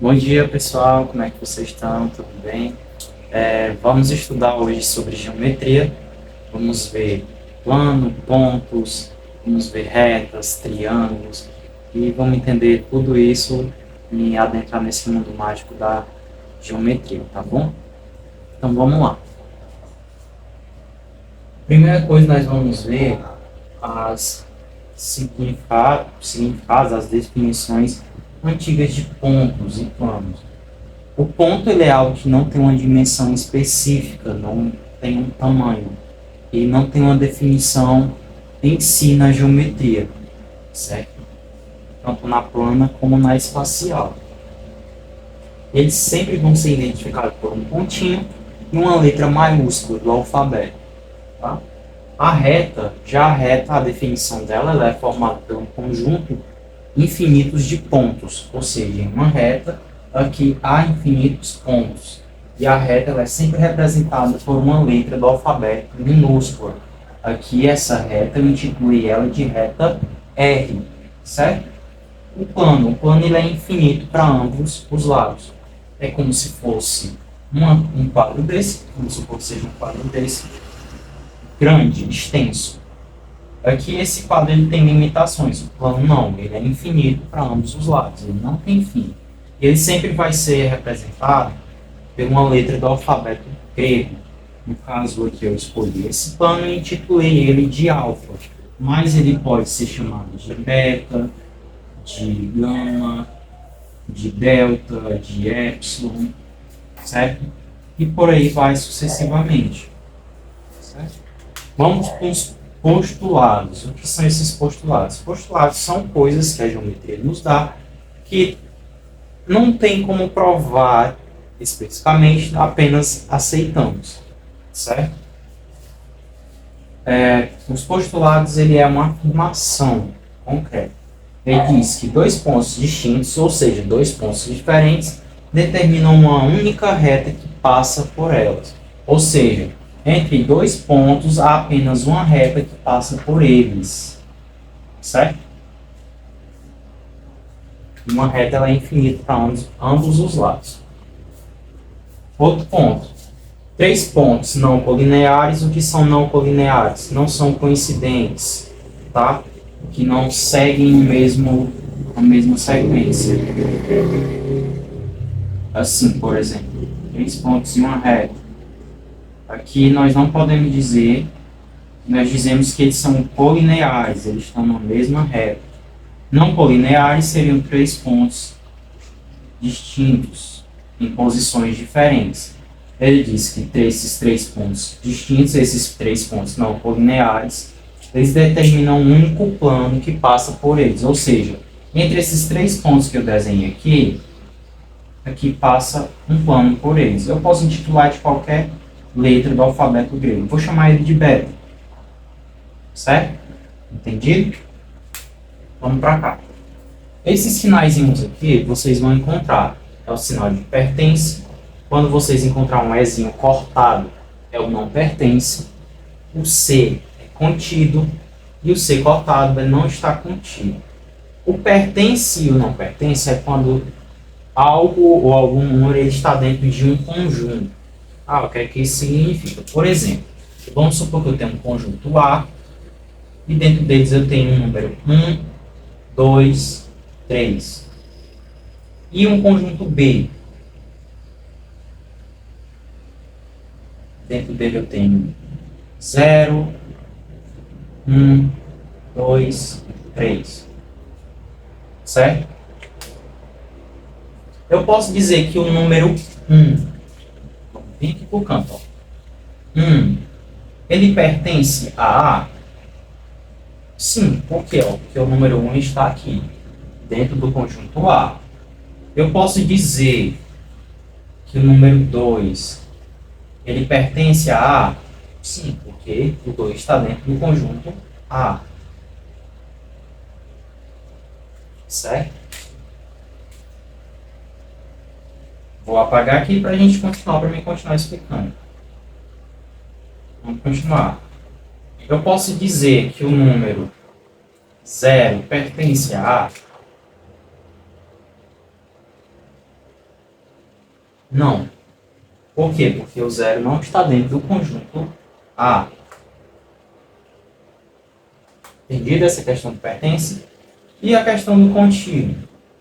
Bom dia, pessoal. Como é que vocês estão? Tudo bem? Vamos estudar hoje sobre geometria. Vamos ver plano, pontos, vamos ver retas, triângulos e vamos entender tudo isso e adentrar nesse mundo mágico da geometria, tá bom? Então vamos lá. Primeira coisa nós vamos ver as significados, as definições antigas de pontos e planos. O ponto ele é algo que não tem uma dimensão específica, não tem um tamanho e não tem uma definição em si na geometria, certo? Tanto na plana como na espacial. Eles sempre vão ser identificados por um pontinho e uma letra maiúscula do alfabeto. Tá? A definição dela ela é formada por um conjunto infinitos de pontos, ou seja, em uma reta aqui há infinitos pontos. E a reta ela é sempre representada por uma letra do alfabeto minúscula. Aqui essa reta eu intitulei ela de reta R, certo? O plano ele é infinito para ambos os lados. É como se fosse um quadro desse, vamos supor que seja um quadro desse, grande, extenso. Aqui esse quadro ele tem limitações, o plano não, ele é infinito para ambos os lados, ele não tem fim. E ele sempre vai ser representado por uma letra do alfabeto grego. No caso aqui eu escolhi esse plano e intitulei ele de alfa, mas ele pode ser chamado de beta, de gama, de delta, de epsilon, certo? E por aí vai sucessivamente, certo? Vamos com os postulados. O que são esses postulados? Postulados são coisas que a geometria nos dá que não tem como provar especificamente, apenas aceitamos, certo? Os postulados ele é uma afirmação concreta. Ele diz que dois pontos distintos, ou seja, dois pontos diferentes, determinam uma única reta que passa por elas. Ou seja, entre dois pontos há apenas uma reta que passa por eles, certo? Uma reta ela é infinita para ambos os lados. Outro ponto. Três pontos não colineares. O que são não colineares? Não são coincidentes, tá? Que não seguem a mesma sequência. Assim, por exemplo, três pontos e uma reta. Aqui nós não podemos dizer, nós dizemos que eles são colineares, eles estão na mesma reta. Não colineares seriam três pontos distintos, em posições diferentes. Ele diz que esses três pontos distintos, esses três pontos não colineares, eles determinam um único plano que passa por eles. Ou seja, entre esses três pontos que eu desenhei aqui passa um plano por eles. Eu posso intitular de qualquer letra do alfabeto grego. Vou chamar ele de beta. Certo? Entendido? Vamos para cá. Esses sinaizinhos aqui, vocês vão encontrar. É o sinal de pertence. Quando vocês encontrar um Ezinho cortado, é o não pertence. O C é contido. E o C cortado não está contido. O pertence e o não pertence é quando algo ou algum número ele está dentro de um conjunto. O que é que isso significa? Por exemplo, vamos supor que eu tenho um conjunto A e dentro deles eu tenho um número 1, 2, 3. E um conjunto B. Dentro dele eu tenho 0, 1, 2, 3. Certo? Eu posso dizer que o número 1, vem aqui para o canto, ó. 1, ele pertence a A? Sim, por quê? Porque o número 1 está aqui, dentro do conjunto A. Eu posso dizer que o número 2, ele pertence a A? Sim, porque o 2 está dentro do conjunto A. Certo? Vou apagar aqui para a gente continuar, para mim continuar explicando. Vamos continuar. Eu posso dizer que o número 0 pertence a A? Não. Por quê? Porque o zero não está dentro do conjunto A. Entendido essa questão de pertence? E a questão do contínuo?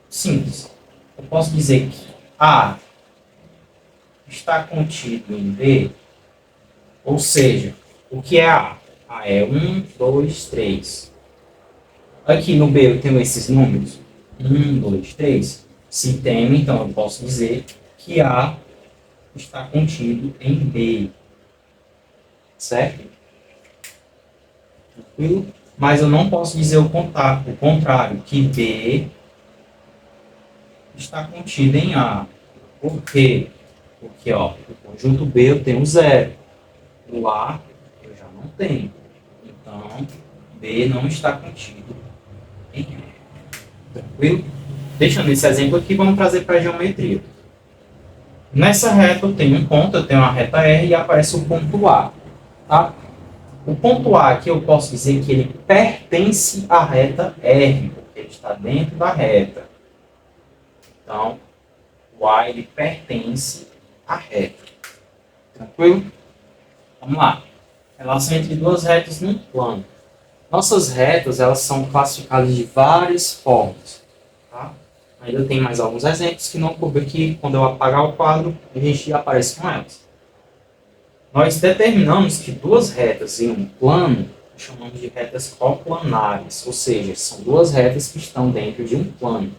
Simples. Eu posso dizer que A está contido em B, ou seja, o que é A? A é 1, 2, 3. Aqui no B eu tenho esses números, 1, 2, 3. Se tem, então eu posso dizer que A está contido em B. Certo? Tranquilo? Mas eu não posso dizer o contrário, que B está contido em A. Por quê? Porque ó, no conjunto B eu tenho 0. O A eu já não tenho. Então, B não está contido em A. Tranquilo? Deixando esse exemplo aqui, vamos trazer para a geometria. Nessa reta eu tenho um ponto, eu tenho uma reta R e aparece o ponto A. Tá? O ponto A aqui eu posso dizer que ele pertence à reta R, porque ele está dentro da reta. Então, o A ele pertence à reta. Tranquilo? Vamos lá. Relação entre duas retas num plano. Nossas retas elas são classificadas de várias formas. Tá? Ainda tem mais alguns exemplos que não coube aqui. Quando eu apagar o quadro, a gente aparece com elas. Nós determinamos que duas retas em um plano chamamos de retas coplanares, ou seja, são duas retas que estão dentro de um plano.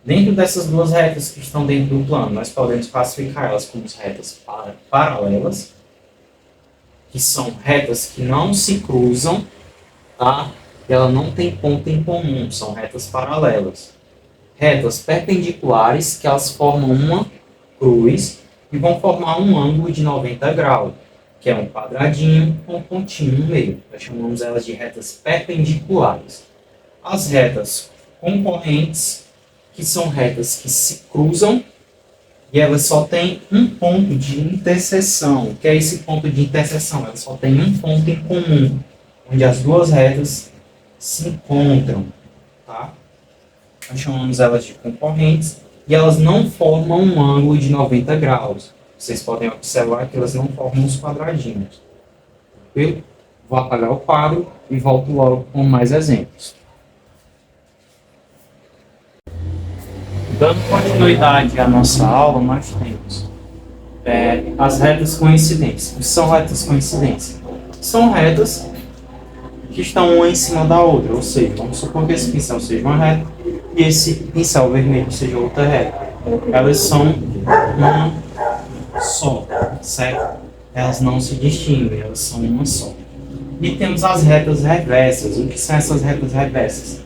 Dentro dessas duas retas que estão dentro do plano, nós podemos classificar elas como retas paralelas, que são retas que não se cruzam, tá? E ela não tem ponto em comum, são retas paralelas. Retas perpendiculares, que elas formam uma cruz e vão formar um ângulo de 90 graus, que é um quadradinho com um pontinho no meio. Nós chamamos elas de retas perpendiculares. As retas concorrentes, que são retas que se cruzam e elas só têm um ponto de interseção. O que é esse ponto de interseção? Elas só têm um ponto em comum, onde as duas retas se encontram. Tá? Nós chamamos elas de concorrentes e elas não formam um ângulo de 90 graus. Vocês podem observar que elas não formam os quadradinhos. Tranquilo? Vou apagar o quadro e volto logo com mais exemplos. Dando continuidade à nossa aula, nós temos as retas coincidentes. O que são retas coincidentes? São retas que estão uma em cima da outra, ou seja, vamos supor que esse pincel seja uma reta e esse pincel vermelho seja outra reta. Elas são uma só, certo? Elas não se distinguem, elas são uma só. E temos as retas reversas. O que são essas retas reversas?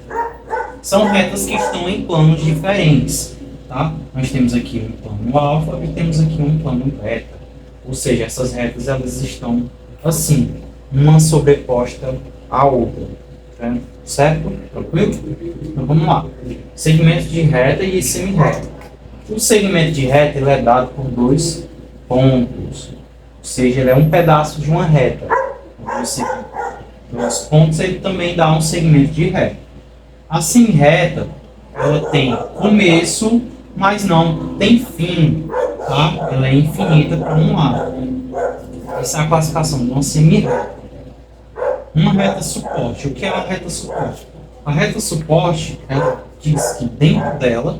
São retas que estão em planos diferentes, tá? Nós temos aqui um plano alfa e temos aqui um plano beta. Ou seja, essas retas elas estão assim, uma sobreposta à outra, certo? Tranquilo? Então vamos lá. Segmento de reta e semirreta. O segmento de reta ele é dado por dois pontos, ou seja, ele é um pedaço de uma reta. Dois pontos ele também dá um segmento de reta. A semirreta, ela tem começo, mas não tem fim, tá? Ela é infinita para um lado. Essa é a classificação de uma semirreta. Uma reta suporte. O que é a reta suporte? A reta suporte, ela diz que dentro dela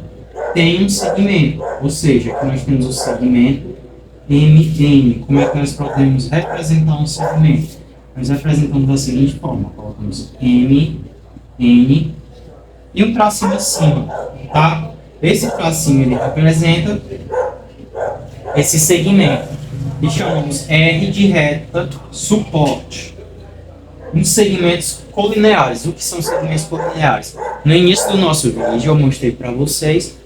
tem um segmento, ou seja, que nós temos o segmento MN. Como é que nós podemos representar um segmento? Nós representamos da seguinte forma: colocamos M, N e um tracinho acima, tá? Esse tracinho ele representa esse segmento e chamamos R de reta suporte. Nos segmentos colineares. O que são segmentos colineares? No início do nosso vídeo eu mostrei para vocês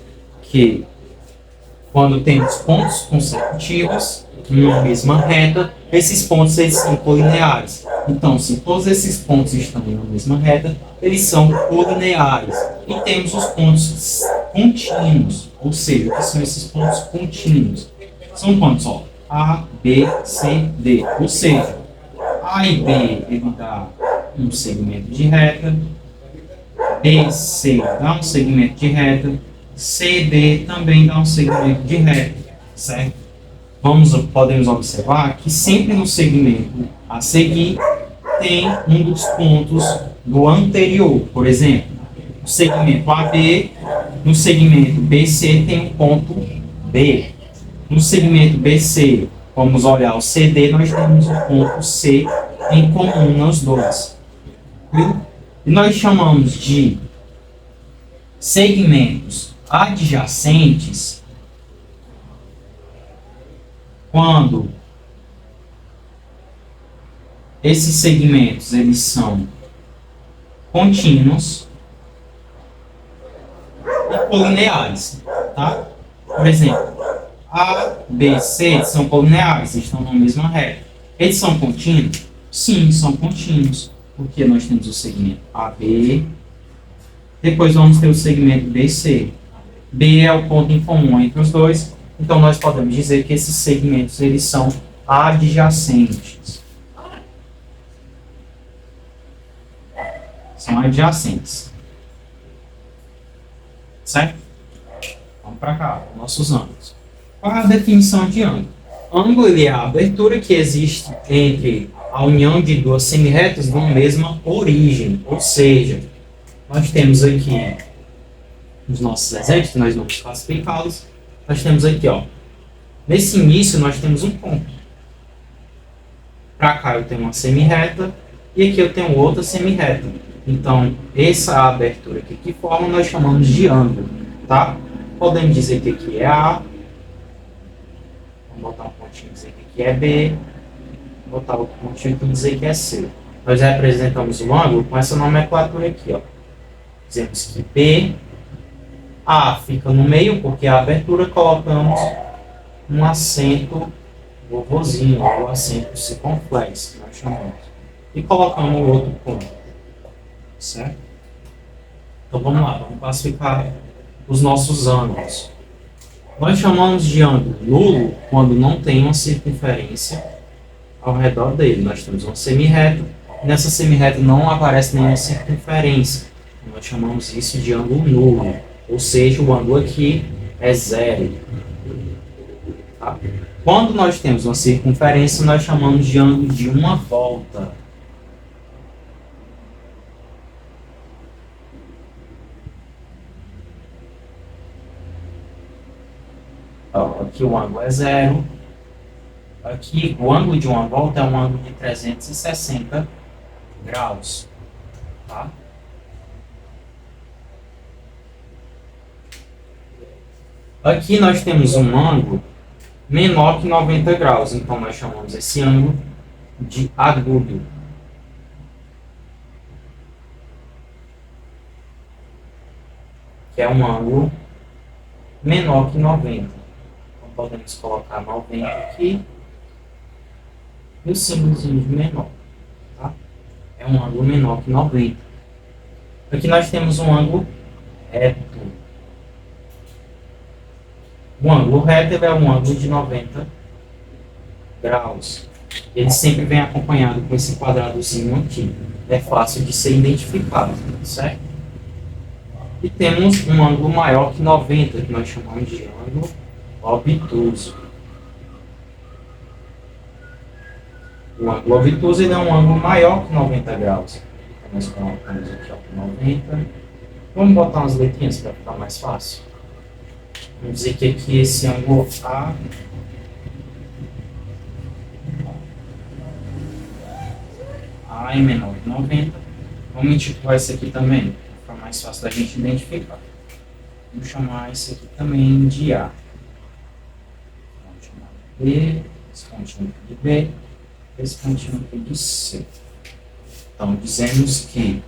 que quando temos pontos consecutivos numa mesma reta, esses pontos eles são colineares. Então, se todos esses pontos estão na mesma reta, eles são colineares. E temos os pontos contínuos, ou seja, o que são esses pontos contínuos? São pontos, ó, A, B, C, D. Ou seja, A e B ele dá um segmento de reta, B, C dá um segmento de reta, C, D também dá um segmento de reta. certo? Podemos observar que sempre no segmento a seguir tem um dos pontos do anterior. Por exemplo, no segmento AB, no segmento BC tem um ponto B. No segmento BC, vamos olhar o CD, nós temos o ponto C em comum nos dois. E nós chamamos de segmentos adjacentes quando esses segmentos eles são contínuos e colineares, tá? Por exemplo, A, B, C são colineares, estão na mesma reta. Eles são contínuos? Sim, são contínuos, porque nós temos o segmento AB, depois vamos ter o segmento BC. B é o ponto em comum entre os dois, então nós podemos dizer que esses segmentos eles são adjacentes. São adjacentes. Certo? Vamos para cá, nossos ângulos. Qual é a definição de ângulo? Ângulo é a abertura que existe entre a união de duas semirretas de uma mesma origem. Ou seja, nós temos aqui nos nossos exemplos, que nós vamos classificá-los, nós temos aqui, ó, nesse início nós temos um ponto. Para cá eu tenho uma semirreta e aqui eu tenho outra semirreta. Então, essa abertura aqui que forma nós chamamos de ângulo, tá? Podemos dizer que aqui é A, vamos botar um pontinho e dizer que aqui é B, botar outro pontinho e dizer que é C. Nós representamos o ângulo com essa nomenclatura aqui, ó. Dizemos que B, A fica no meio, porque a abertura colocamos um acento vovozinho, ou acento circunflexo, que nós chamamos. E colocamos o outro ponto. Certo? Então vamos lá, vamos classificar os nossos ângulos. Nós chamamos de ângulo nulo quando não tem uma circunferência ao redor dele. Nós temos uma semirreta, e nessa semirreta não aparece nenhuma circunferência. Nós chamamos isso de ângulo nulo, ou seja, o ângulo aqui é zero. Tá? Quando nós temos uma circunferência, nós chamamos de ângulo de uma volta. Aqui o ângulo é zero. Aqui o ângulo de uma volta é um ângulo de 360 graus. Tá? Aqui nós temos um ângulo menor que 90 graus. Então nós chamamos esse ângulo de agudo. Que é um ângulo menor que 90. Podemos colocar 90 aqui e o símbolozinho de menor. Tá? É um ângulo menor que 90. Aqui nós temos um ângulo reto. O ângulo reto é um ângulo de 90 graus. Ele sempre vem acompanhado com esse quadradozinho aqui. É fácil de ser identificado, certo? E temos um ângulo maior que 90, que nós chamamos de ângulo obtuso. O ângulo obtuso ele é um ângulo maior que 90 graus. Então nós colocamos aqui ó, 90. Vamos botar umas letrinhas para ficar mais fácil. Vamos dizer que aqui esse ângulo A é menor que 90. Vamos intitular isso aqui também, para ficar mais fácil da gente identificar. Vamos chamar isso aqui também de A. B, esse pontinho aqui de B, esse pontinho aqui de C. Então, dizemos que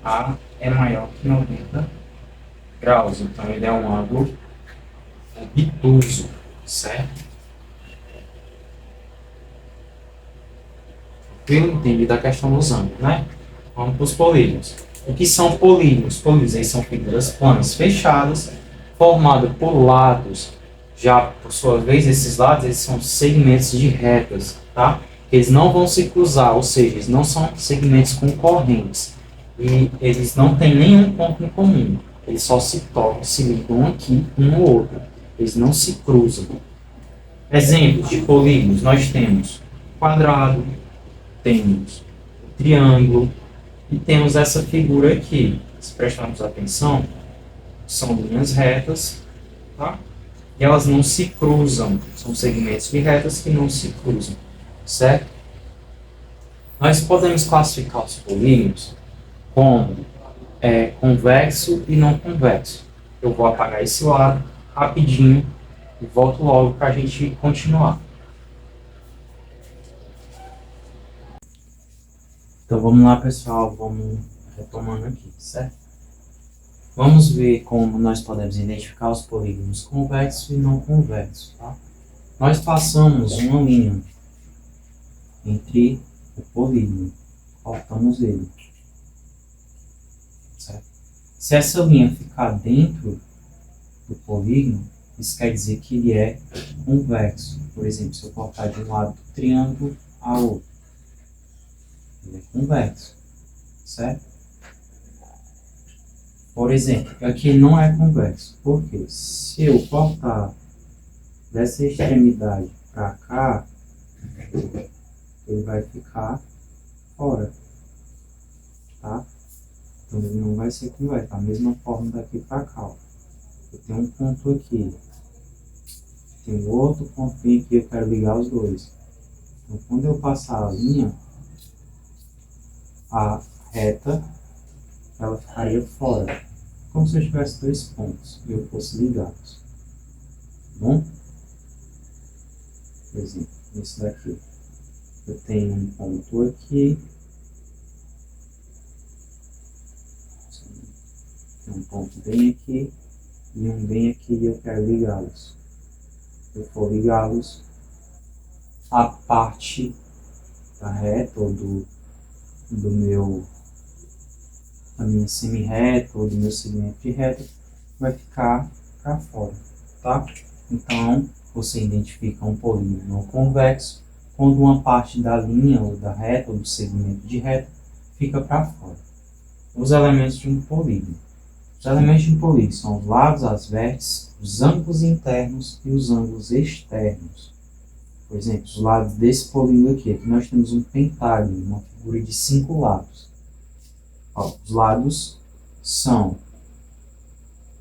A é maior que 90 graus, então ele é um ângulo obtuso, certo? Eu entendi da questão dos ângulos, né? Vamos para os polígonos. O que são polígonos? Polígonos são figuras planas fechadas, formadas por lados. Já, por sua vez, esses lados eles são segmentos de retas, tá? Eles não vão se cruzar, ou seja, eles não são segmentos concorrentes. E eles não têm nenhum ponto em comum. Eles só se tocam, se ligam aqui um no outro. Eles não se cruzam. Exemplos de polígonos, nós temos quadrado, temos triângulo e temos essa figura aqui. Se prestarmos atenção, são linhas retas, tá? E elas não se cruzam. São segmentos de retas que não se cruzam, certo? Nós podemos classificar os polígonos como convexo e não convexo. Eu vou apagar esse lado rapidinho e volto logo para a gente continuar. Então vamos lá, pessoal, vamos retomando aqui, certo? Vamos ver como nós podemos identificar os polígonos convexos e não convexos, tá? Nós passamos uma linha entre o polígono, cortamos ele, certo? Se essa linha ficar dentro do polígono, isso quer dizer que ele é convexo. Por exemplo, se eu cortar de um lado do triângulo ao outro, ele é convexo, certo? Por exemplo, aqui ele não é convexo. Por quê? Se eu cortar dessa extremidade para cá, ele vai ficar fora, tá? Então ele não vai ser convexo. Da mesma forma daqui para cá, ó. Eu tenho um ponto aqui, tem outro pontinho aqui, eu quero ligar os dois. Então quando eu passar a linha, a reta, ela ficaria fora, como se eu tivesse dois pontos e eu fosse ligá-los. Bom? Por exemplo, esse daqui. Eu tenho um ponto aqui, tem um ponto bem aqui e um bem aqui e eu quero ligá-los. Eu vou ligá-los à parte da reta ou da minha semi-reta ou do meu segmento de reta, vai ficar para fora, tá? Então, você identifica um polígono não convexo quando uma parte da linha ou da reta ou do segmento de reta fica para fora. Os elementos de um polígono. Os elementos de um polígono são os lados, as vértices, os ângulos internos e os ângulos externos. Por exemplo, os lados desse polígono aqui nós temos um pentágono, uma figura de 5 lados. Ó, os lados são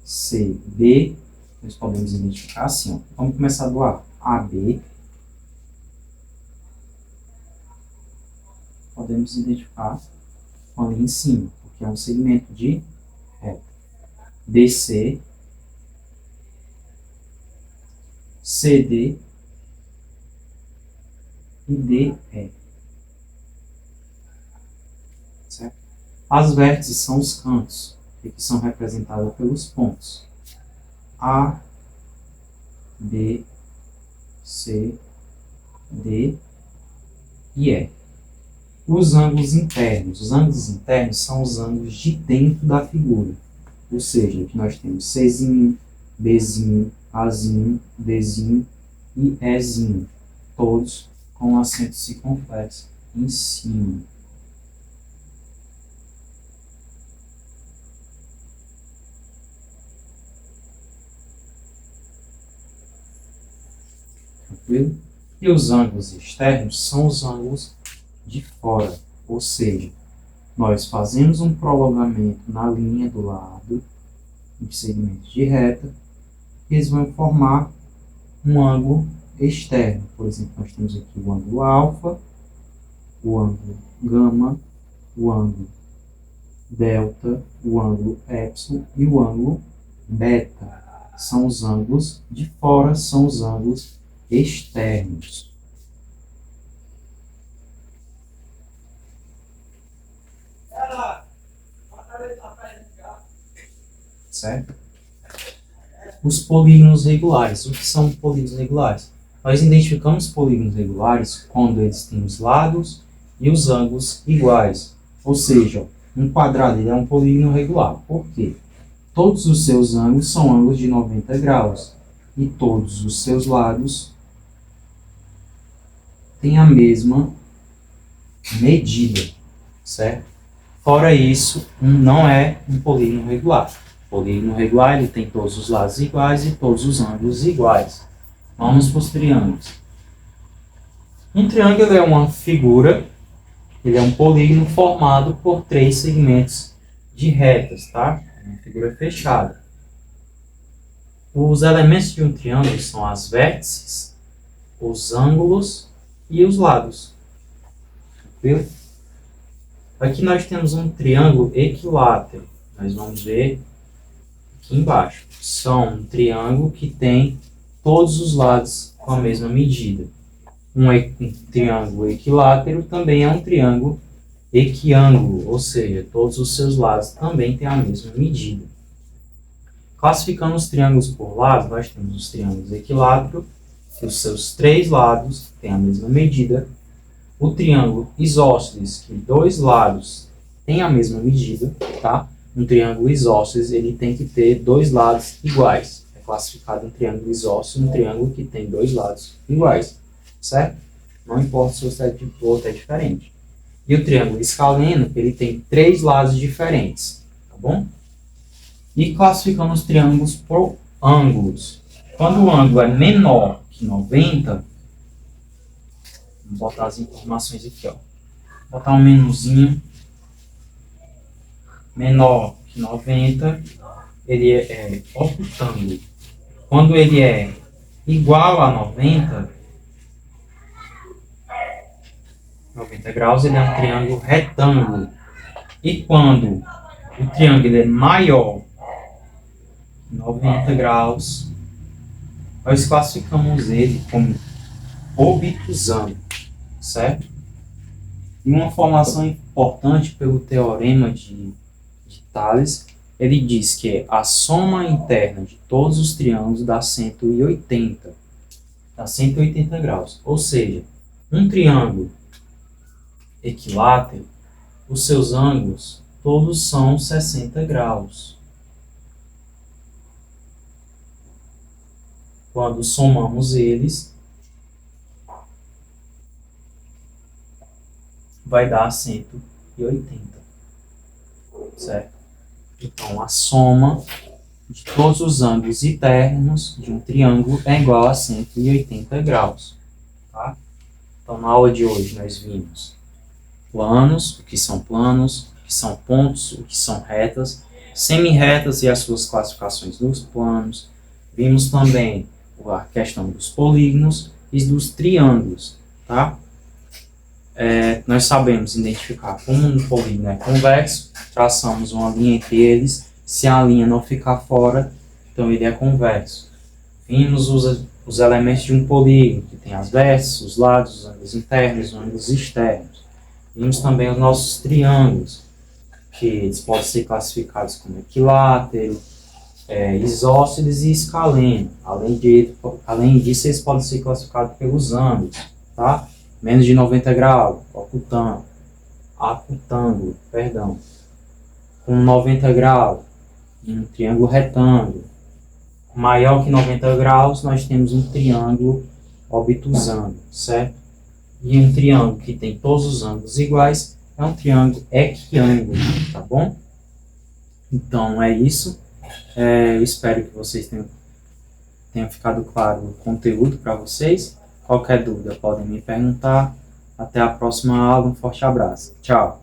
C, B, nós podemos identificar assim, ó. Vamos começar do lado AB. Podemos identificar com a linha em cima, porque é um segmento de reta. BC, CD e DE. Certo? As vértices são os cantos, que são representados pelos pontos A, B, C, D e E. Os ângulos internos. Os ângulos internos são os ângulos de dentro da figura. Ou seja, aqui nós temos Czinho, Bzinho, Azinho, Dzinho e Ezinho. Todos com um acento circunflexo em cima. Tranquilo? E os ângulos externos são os ângulos de fora, ou seja, nós fazemos um prolongamento na linha do lado, em segmentos de reta, e eles vão formar um ângulo externo. Por exemplo, nós temos aqui o ângulo alfa, o ângulo gama, o ângulo delta, o ângulo epsilon e o ângulo beta. São os ângulos de fora, são os ângulos externos. Certo? Os polígonos regulares. O que são polígonos regulares? Nós identificamos polígonos regulares quando eles têm os lados e os ângulos iguais. Ou seja, um quadrado ele é um polígono regular. Por quê? Todos os seus ângulos são ângulos de 90 graus. E todos os seus lados têm a mesma medida. Certo? Fora isso, não é um polígono regular. Polígono regular, ele tem todos os lados iguais e todos os ângulos iguais. Vamos para os triângulos. Um triângulo é uma figura, ele é um polígono formado por 3 segmentos de retas, tá? Uma figura fechada. Os elementos de um triângulo são as vértices, os ângulos e os lados. Tranquilo? Aqui nós temos um triângulo equilátero. Nós vamos ver aqui embaixo. São um triângulo que tem todos os lados com a mesma medida. Um triângulo equilátero também é um triângulo equiângulo, ou seja, todos os seus lados também têm a mesma medida. Classificando os triângulos por lados, nós temos os triângulos equiláteros, que os seus 3 lados têm a mesma medida. O triângulo isósceles, que 2 lados têm a mesma medida, tá? Um triângulo isósceles, ele tem que ter 2 lados iguais. É classificado um triângulo isósceles, um triângulo que tem 2 lados iguais, certo? Não importa se o outro é diferente. E o triângulo escaleno, ele tem 3 lados diferentes, tá bom? E classificando os triângulos por ângulos. Quando o ângulo é menor que 90, vamos botar as informações aqui, ó. Vou botar um menuzinho. Menor que 90, ele é octângulo. Quando ele é igual a 90 graus, ele é um triângulo retângulo. E quando o triângulo é maior que 90 graus, nós classificamos ele como obtusando, certo? E uma informação importante pelo teorema de Tales, ele diz que a soma interna de todos os triângulos dá 180. Dá 180 graus. Ou seja, um triângulo equilátero, os seus ângulos todos são 60 graus. Quando somamos eles, vai dar 180, certo? Então, a soma de todos os ângulos internos de um triângulo é igual a 180 graus, tá? Então, na aula de hoje, nós vimos planos, o que são pontos, o que são retas, semi-retas e as suas classificações dos planos. Vimos também a questão dos polígonos e dos triângulos, tá? Nós sabemos identificar como um polígono é convexo, traçamos uma linha entre eles, se a linha não ficar fora, então ele é convexo. Vimos os elementos de um polígono, que tem as vértices, os lados, os ângulos internos, os ângulos externos. Vimos também os nossos triângulos, que eles podem ser classificados como equilátero, isósceles e escaleno. Além disso, eles podem ser classificados pelos ângulos, tá? Menos de 90 graus, acutângulo, com 90 graus, um triângulo retângulo. Maior que 90 graus, nós temos um triângulo obtusando, certo? E um triângulo que tem todos os ângulos iguais é um triângulo equiângulo, tá bom? Então é isso. Eu espero que vocês tenham ficado claro o conteúdo para vocês. Qualquer dúvida podem me perguntar. Até a próxima aula. Um forte abraço. Tchau.